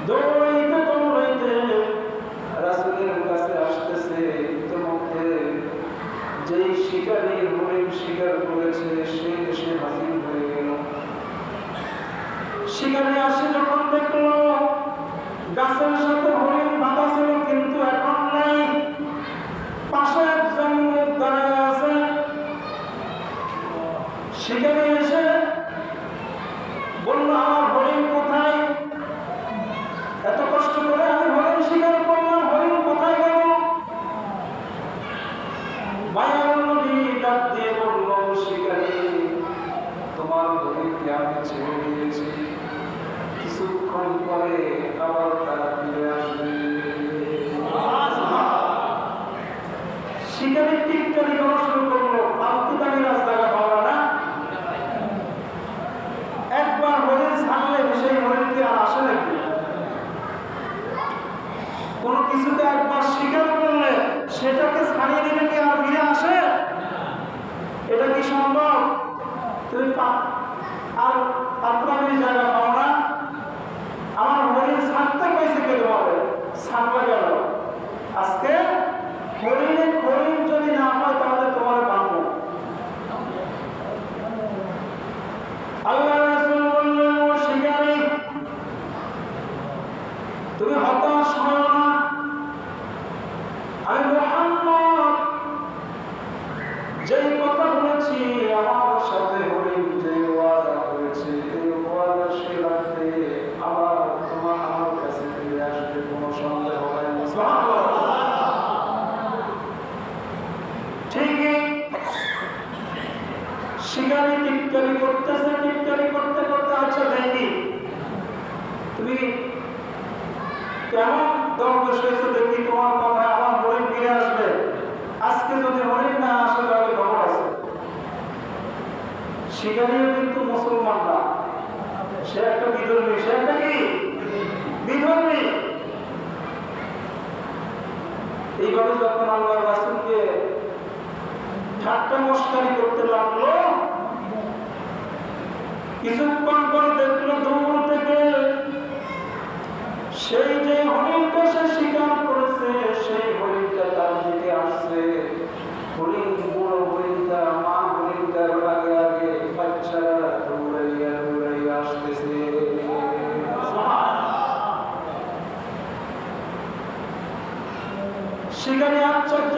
দৌড়াইতে দৌড়াইতে রাসূলের কাছে আসতেছে। ইতিমধ্যে যেই শিকারী হরিণ শিকার করেছে সে এসে হাজির হয়ে গেল। শিকারী আসে যখন দেখলো গাছের সাথে হরিণ বাঁধা ছিল কিন্তু এখন নাই, পাশে একজন লোক দাঁড়িয়ে আছে। শিকারী এসে বলল, আমার হরিণ কোথায়? এত কষ্ট করে আমি হরিণ শিকার করলাম, হরিণ কোথায় গেল? মায়ার নবী ডাক দিয়ে বলল, শিকারী, তোমার হরিণকে আমি ছেড়ে দিয়েছি, কিছুক্ষণ পরে আবার তারা ফিরে আসবে। শিকারী টিকটারি করা শুরু করলো, ফালতু দামি রাস্তাটা পাওয়া না। একবার হরিণ ছাড়লে সেই হরিণকে আর আসে নাকি? কোনো কিছুতে একবার শিকার করলে সেটাকে ছাড়িয়ে দিলে কি আর ফিরে আসে? এটা কি সম্ভব? তুমি আর পাত্রামির জায়গা পাও না। আমার হরিণ ছাড়তে কইছে কে তোমাকে? ছাড়বে গেল। আজকে হরিণ যদি না হয় তাহলে তোমার বাঁধবো। আল্লাহ রাসূল বললেন, ও শিকারী, তুমি হতাশ হও না। আমি মুহাম্মদ যেই কথা বলেছি, আমার সাথে হরিণ যে ওয়াদা করেছে, এই ওয়াদা সে রাখবে, আবার তোমার আমার কাছে ফিরে আসবে, কোনো সন্দেহ নাই। ঠিকই শিকারী টিটকারি করতেছে, টিটকারি করতে করতে, আচ্ছা দেখি তুমি কেমন দরবেশ হয়েছে, দেখি তোমার কথায় আমার হরিণ ফিরে আসবে। আজকে যদি হরিণ না আসে তাহলে খবর আছে। শিকারীও কিন্তু মুসলমান না, সে একটা বিধর্মী। সে একটা কি বিধর্মী। এইভাবে যখন আল্লাহ রাসূলকে ঠাট্টা মশকারি করতে লাগলো, কিছুক্ষণ পর দেখলো দূর থেকে সেই যে হরিণটা সে শিকার করেছে সেই হরিণটা তার দিকে আসছে। হরিণ, বুড়ো হরিণটা, মা হরিণটার আগে আগে বাচ্চারা দৌড়াইয়া দৌড়াইয়া আসতেছে। শিকারী আশ্চর্য